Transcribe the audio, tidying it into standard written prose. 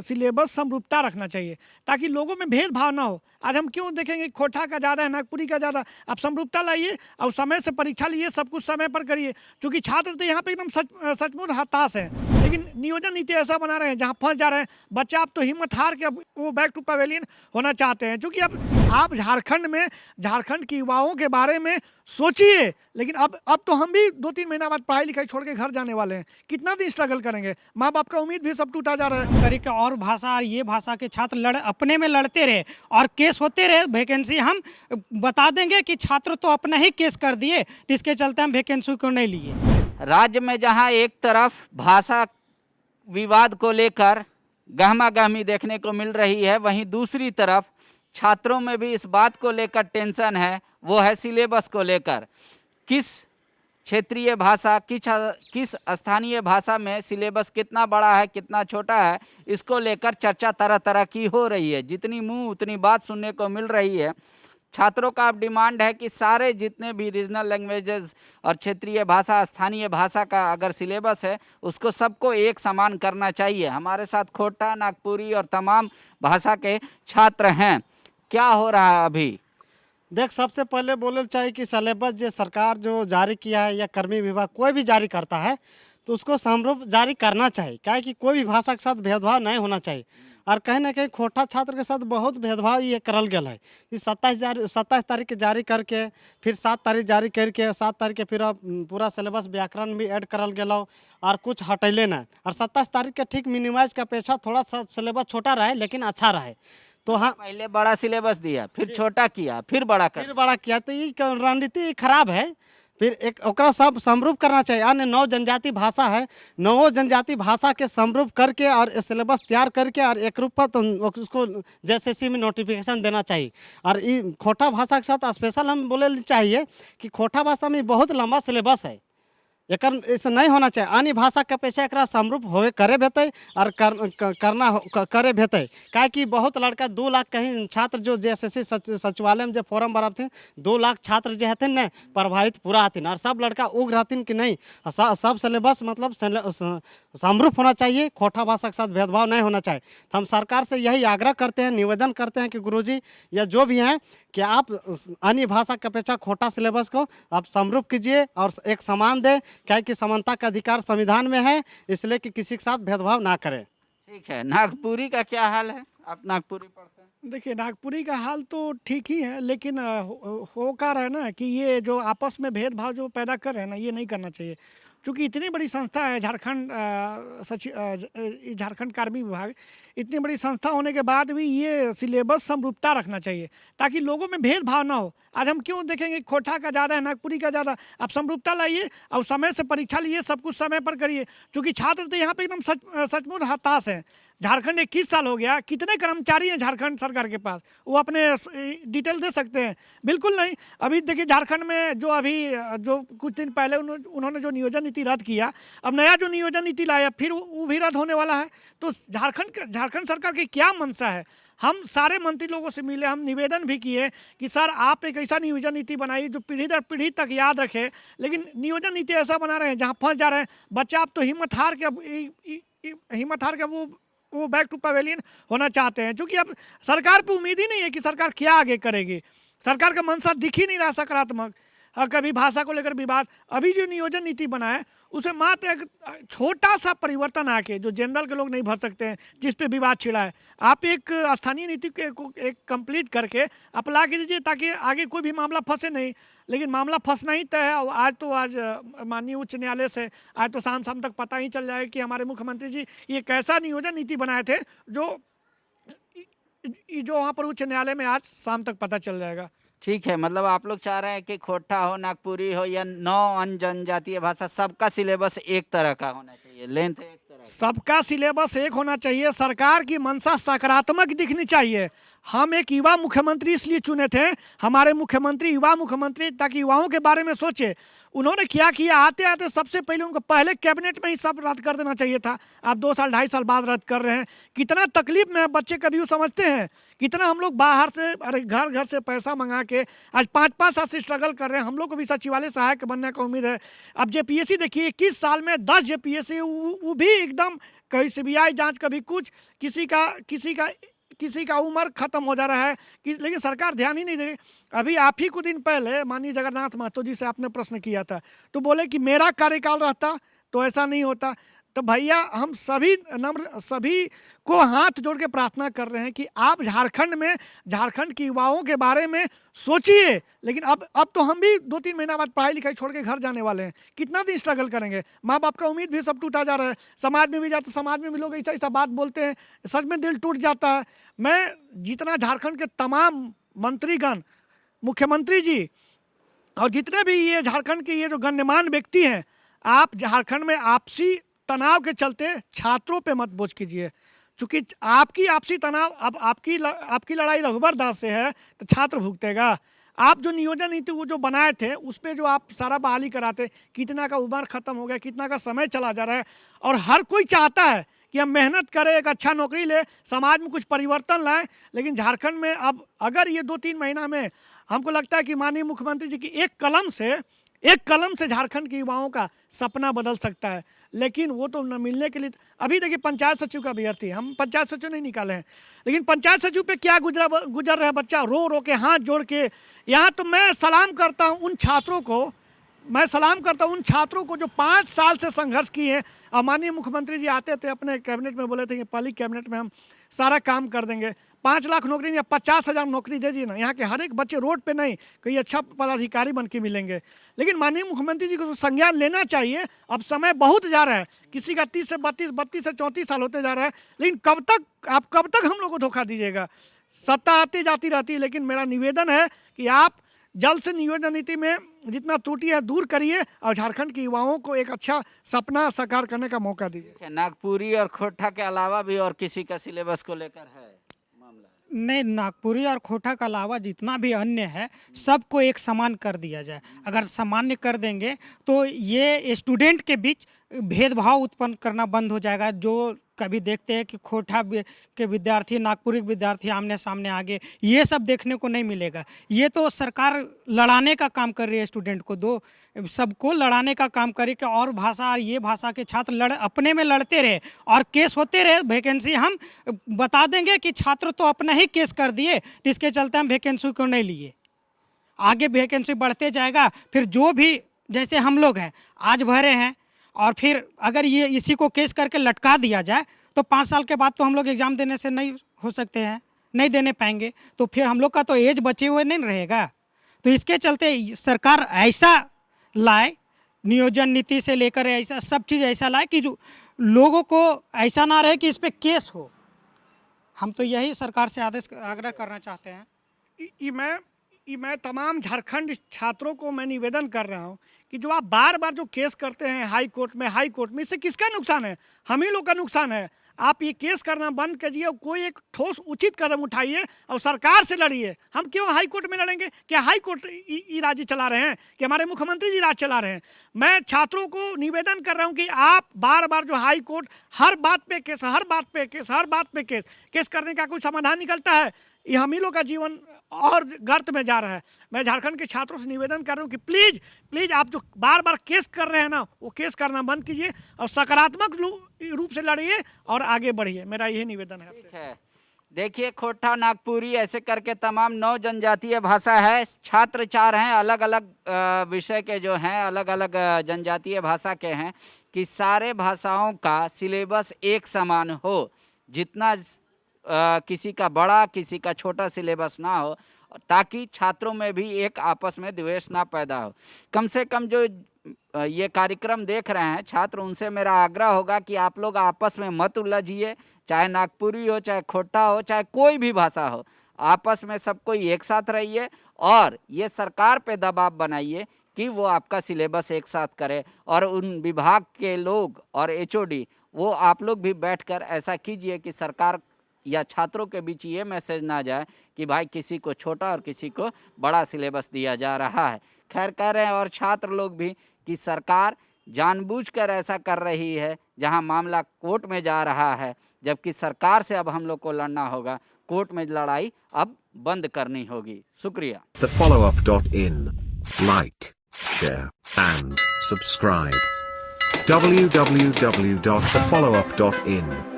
Syllabus समरूपता रखना चाहिए ताकि लोगों में भेदभाव ना हो। आज हम क्यों देखेंगे खोटा का ज़्यादा है, नागपुरी का ज़्यादा। आप समरूपता लाइए और समय से परीक्षा लिए, सब कुछ समय पर करिए। क्योंकि छात्र तो यहाँ पे एकदम सचमुच हताश है, लेकिन नियोजन नीति ऐसा बना रहे हैं जहाँ फंस जा रहे हैं बच्चे। आप तो हिम्मत हार के अब वो बैक टू पवेलियन होना चाहते हैं। क्योंकि अब आप झारखंड के युवाओं के बारे में सोचिए। लेकिन अब तो हम भी 2-3 महीना बाद पढ़ाई लिखाई छोड़ के घर जाने वाले हैं। कितना दिन स्ट्रगल करेंगे, माँ बाप का उम्मीद भी सब टूटा जा रहा है। तरीके और भाषा और ये भाषा के छात्र अपने में लड़ते रहे और केस होते रहे। वैकेंसी हम बता देंगे कि छात्र तो अपना ही केस कर दिए, तो इसके चलते हम वैकेंसी को नहीं लिए। राज्य में जहां एक तरफ भाषा विवाद को लेकर गहमागहमी देखने को मिल रही है, वहीं दूसरी तरफ छात्रों में भी इस बात को लेकर टेंशन है, वो है सिलेबस को लेकर। किस क्षेत्रीय भाषा, किस स्थानीय भाषा में सिलेबस कितना बड़ा है, कितना छोटा है, इसको लेकर चर्चा तरह तरह की हो रही है। जितनी मुंह उतनी बात सुनने को मिल रही है। छात्रों का अब डिमांड है कि सारे जितने भी रीजनल लैंग्वेजेस और क्षेत्रीय भाषा, स्थानीय भाषा का अगर सिलेबस है, उसको सबको एक समान करना चाहिए। हमारे साथ खोटा, नागपुरी और तमाम भाषा के छात्र हैं। क्या हो रहा है अभी? देख, सबसे पहले बोले चाहिए कि सिलेबस जो सरकार जो जारी किया है या कर्मी विभाग कोई भी जारी करता है तो उसको समरूप जारी करना चाहिए। क्या है कि कोई भी भाषा के साथ भेदभाव नहीं होना चाहिए। और कहीं ना कहीं खोटा छात्र के साथ बहुत भेदभाव ये करल गया है। इस 27 तारीख के जारी करके फिर 7 तारीख जारी करके 7 तारीख के फिर पूरा सिलेबस व्याकरण भी ऐड करल गया और कुछ हटैले ना। और 27 तारीख के ठीक मिनिमाइज का अपेक्षा थोड़ा सा सिलेबस छोटा रहे लेकिन अच्छा रहे। तो हाँ, पहले बड़ा सिलेबस दिया, फिर छोटा किया, फिर बड़ा किया, तो ये रणनीति खराब है। फिर एक ओकरा सब समरूप करना चाहिए। अन्य 9 जनजाति भाषा है, 9 जनजाति भाषा के समरूप करके और सिलेबस तैयार करके और एक रूप पर उसको JSSC में नोटिफिकेशन देना चाहिए। और ये खोटा भाषा के साथ स्पेशल हम बोले चाहिए कि खोटा भाषा में बहुत लंबा सिलेबस है, एक ऐसा नहीं होना चाहिए। अन्य भाषा के अपेक्षा एक समरूप होए करे भेते और करे भेते। क्या कि बहुत लड़का 2 लाख कहीं छात्र जो JSSC सचिवालय में जो फॉर्म भरा थे, 2 लाख छात्र जो हथिन न प्रभावित पूरा हथिन। और सब लड़का उग्र हथिन कि नहीं, सब सिलेबस मतलब समरूप होना चाहिए, खोटा भाषा के साथ भेदभाव नहीं होना चाहिए। तो हम सरकार से यही आग्रह करते हैं, निवेदन करते हैं कि गुरुजी या जो भी हैं कि आप अन्य भाषा की अपेक्षा खोटा सिलेबस को आप समरूप कीजिए और एक समान दें। क्या कि समानता का अधिकार संविधान में है, इसलिए कि किसी के साथ भेदभाव ना करें। ठीक है। नागपुरी का क्या हाल है? आप नागपुरी पढ़ते हैं? देखिए, नागपुरी का हाल तो ठीक ही है, लेकिन हो का रहा है ना कि ये जो आपस में भेदभाव जो पैदा कर रहे हैं ना, ये नहीं करना चाहिए। क्योंकि इतनी बड़ी संस्था है झारखंड कार्मिक विभाग, इतनी बड़ी संस्था होने के बाद भी ये सिलेबस समरूपता रखना चाहिए ताकि लोगों में भेदभाव ना हो। आज हम क्यों देखेंगे खोटा का ज़्यादा है, नागपुरी का ज़्यादा। आप समरूपता लाइए और समय से परीक्षा लिए, सब कुछ समय पर करिए। क्योंकि छात्र तो यहाँ पे एकदम सचमुच हताश है। झारखंड 21 साल हो गया, कितने कर्मचारी हैं झारखंड सरकार के पास, वो अपने डिटेल दे सकते हैं? बिल्कुल नहीं। अभी देखिए, झारखंड में जो कुछ दिन पहले उन्होंने जो नियोजन नीति रद्द किया, अब नया जो नियोजन नीति लाया फिर वो भी रद्द होने वाला है। तो झारखंड सरकार की क्या मंशा है? हम सारे मंत्री लोगों से मिले, हम निवेदन भी किए कि सर आप एक ऐसा नियोजन नीति बनाइए जो पीढ़ी दर पीढ़ी तक याद रखे। लेकिन नियोजन नीति ऐसा बना रहे हैं जहाँ फंस जा रहे हैं बच्चे। आप तो हिम्मत हार के वो बैक टू पवेलियन होना चाहते हैं। क्योंकि अब सरकार पे उम्मीद ही नहीं है कि सरकार क्या आगे करेगी। सरकार का मंशा दिख ही नहीं रहा सकारात्मक। कभी भाषा को लेकर विवाद, अभी जो नियोजन नीति बना है उसे मात्र एक छोटा सा परिवर्तन आके जो जनरल के लोग नहीं भर सकते हैं, जिस पे विवाद छिड़ा है, आप एक स्थानीय नीति को एक कंप्लीट करके अप्लाई कीजिए ताकि आगे कोई भी मामला फंसे नहीं। लेकिन मामला फंसना ही तय है। आज माननीय उच्च न्यायालय से आज तो शाम तक पता ही चल जाएगा कि हमारे मुख्यमंत्री जी ये कैसा नियोजन नीति बनाए थे, जो वहाँ पर उच्च न्यायालय में आज शाम तक पता चल जाएगा। ठीक है। मतलब आप लोग चाह रहे हैं कि खोटा हो, नागपुरी हो या 9 अन्य जनजातीय भाषा, सबका सिलेबस एक तरह का होना चाहिए, लेंथ एक तरह, सबका सिलेबस एक होना चाहिए। सरकार की मंशा सकारात्मक दिखनी चाहिए। हम एक युवा मुख्यमंत्री इसलिए चुने थे, हमारे मुख्यमंत्री युवा मुख्यमंत्री, ताकि युवाओं के बारे में सोचे। उन्होंने क्या किया, आते आते सबसे पहले उनको पहले कैबिनेट में ही सब रद्द कर देना चाहिए था। आप 2 साल 2.5 साल बाद रद्द कर रहे हैं। कितना तकलीफ में बच्चे कभी वो समझते हैं, कितना हम लोग बाहर से घर से पैसा मंगा के आज 5-5 साल से स्ट्रगल कर रहे हैं। हम लोग को भी सचिवालय सहायक बनने का उम्मीद है। अब JPSC देखिए, 21 साल में 10 JPSC, वो भी एकदम कभी सीबीआई जांच, कभी कुछ, किसी का उम्र खत्म हो जा रहा है लेकिन सरकार ध्यान ही नहीं दे रही। अभी आप ही कुछ दिन पहले माननीय जगन्नाथ महतो जी से आपने प्रश्न किया था, तो बोले कि मेरा कार्यकाल रहता तो ऐसा नहीं होता। तो भैया हम सभी को हाथ जोड़ के प्रार्थना कर रहे हैं कि आप झारखंड के युवाओं के बारे में सोचिए। लेकिन अब तो हम भी 2-3 महीना बाद पढ़ाई लिखाई छोड़ के घर जाने वाले हैं, कितना दिन स्ट्रगल करेंगे। माँ बाप का उम्मीद भी सब टूटा जा रहा है, समाज में भी जाते, समाज में भी लोग ऐसा बात बोलते हैं, सच में दिल टूट जाता है। मैं जितना झारखंड के तमाम मंत्रीगण, मुख्यमंत्री जी और जितने भी ये झारखंड के ये जो गण्यमान्य व्यक्ति हैं, आप झारखंड में आपसी तनाव के चलते छात्रों पे मत बोझ कीजिए, क्योंकि आपकी आपसी तनाव, अब आपकी लड़ाई रघुबर दास से है तो छात्र भुगतेगा। आप जो नियोजन नीति वो जो बनाए थे उस पर जो आप सारा बहाली कराते, कितना का उम्र खत्म हो गया, कितना का समय चला जा रहा है। और हर कोई चाहता है कि हम मेहनत करें, एक अच्छा नौकरी ले, समाज में कुछ परिवर्तन लाएं। लेकिन झारखंड में अब अगर ये 2-3 महीना में, हमको लगता है कि माननीय मुख्यमंत्री जी की एक कलम से झारखंड के युवाओं का सपना बदल सकता है। लेकिन वो तो न मिलने के लिए, अभी देखिए पंचायत सचिव का अभ्यर्थी, हम पंचायत सचिव नहीं निकाले हैं, लेकिन पंचायत सचिव पे क्या गुजर रहा है बच्चा, रो रो के हाथ जोड़ के। यहाँ तो मैं सलाम करता हूँ उन छात्रों को जो 5 साल से संघर्ष किए हैं। और माननीय मुख्यमंत्री जी आते थे अपने कैबिनेट में, बोले थे कि पहली कैबिनेट में हम सारा काम कर देंगे, 5 लाख नौकरी या 50,000 नौकरी दे दी ना, यहाँ के हर एक बच्चे रोड पे नहीं, कोई अच्छा पदाधिकारी बन के मिलेंगे। लेकिन माननीय मुख्यमंत्री जी को संज्ञान लेना चाहिए। अब समय बहुत जा रहा है, किसी का 30 से 32 से 34 साल होते जा रहा है, लेकिन कब तक हम लोग को धोखा दीजिएगा। सत्ता आती जाती रहती है, लेकिन मेरा निवेदन है कि आप जल्द से नियोजन नीति में जितना त्रुटि है दूर करिए और झारखंड के युवाओं को एक अच्छा सपना साकार करने का मौका दीजिए। नागपुरी और खोटा के अलावा भी और किसी का सिलेबस को लेकर है मामला? नहीं, नागपुरी और खोटा के अलावा जितना भी अन्य है सबको एक समान कर दिया जाए। अगर सामान्य कर देंगे तो ये स्टूडेंट के बीच भेदभाव उत्पन्न करना बंद हो जाएगा। जो कभी देखते हैं कि खोटा के विद्यार्थी, नागपुरी के विद्यार्थी आमने सामने आगे, ये सब देखने को नहीं मिलेगा। ये तो सरकार लड़ाने का काम कर रही है, स्टूडेंट को सबको लड़ाने का काम करे कि और भाषा और ये भाषा के छात्र अपने में लड़ते रहे और केस होते रहे। वैकेंसी हम बता देंगे कि छात्र तो अपना ही केस कर दिए, तो इसके चलते हम वैकेंसी को नहीं लिए। आगे वैकेंसी बढ़ते जाएगा, फिर जो भी जैसे हम लोग हैं आज भरे हैं और फिर अगर ये इसी को केस करके लटका दिया जाए तो 5 साल के बाद तो हम लोग एग्ज़ाम देने से नहीं हो सकते हैं, नहीं देने पाएंगे, तो फिर हम लोग का तो एज बचे हुए नहीं रहेगा। तो इसके चलते सरकार ऐसा लाए, नियोजन नीति से लेकर ऐसा सब चीज़ ऐसा लाए कि जो लोगों को ऐसा ना रहे कि इस पर केस हो। हम तो यही सरकार से आग्रह करना चाहते हैं। मैं तमाम झारखंड छात्रों को मैं निवेदन कर रहा हूं कि जो आप बार बार जो केस करते हैं हाई कोर्ट में, इससे किसका नुकसान है? हम ही लोग का नुकसान है। आप ये केस करना बंद कीजिए, कोई एक ठोस उचित कदम उठाइए और सरकार से लड़िए। हम क्यों हाई कोर्ट में लड़ेंगे? क्या हाई कोर्ट राज्य चला रहे हैं कि हमारे मुख्यमंत्री जी राज चला रहे हैं? मैं छात्रों को निवेदन कर रहा हूँ कि आप बार बार जो हाई कोर्ट हर बात पे केस करने का कोई समाधान निकलता है? ये हम ही लोग का जीवन और गर्त में जा रहा है। मैं झारखंड के छात्रों से निवेदन कर रहा हूँ कि प्लीज़ आप जो बार बार केस कर रहे हैं ना, वो केस करना बंद कीजिए और सकारात्मक रूप से लड़िए और आगे बढ़िए। मेरा यही निवेदन है। ठीक है, देखिए खोटा, नागपुरी ऐसे करके तमाम 9 जनजातीय भाषा है। छात्र 4 हैं, अलग अलग विषय के जो हैं, अलग अलग जनजातीय भाषा के हैं, कि सारे भाषाओं का सिलेबस एक समान हो, जितना किसी का बड़ा किसी का छोटा सिलेबस ना हो, ताकि छात्रों में भी एक आपस में द्वेष ना पैदा हो। कम से कम जो ये कार्यक्रम देख रहे हैं छात्र, उनसे मेरा आग्रह होगा कि आप लोग आपस में मत उलझिए, चाहे नागपुरी हो, चाहे खोटा हो, चाहे कोई भी भाषा हो, आपस में सब कोई एक साथ रहिए और ये सरकार पे दबाव बनाइए कि वो आपका सिलेबस एक साथ करे। और उन विभाग के लोग और HOD, वो आप लोग भी बैठकर ऐसा कीजिए कि सरकार या छात्रों के बीच ये मैसेज ना जाए कि भाई किसी को छोटा और किसी को बड़ा सिलेबस दिया जा रहा है। खैर कह रहे हैं और छात्र लोग भी कि सरकार जानबूझकर ऐसा कर रही है, जहां मामला कोर्ट में जा रहा है, जबकि सरकार से अब हम लोग को लड़ना होगा। कोर्ट में लड़ाई अब बंद करनी होगी। शुक्रिया। thefollowup.in, like, share and subscribe. www.thefollowup.in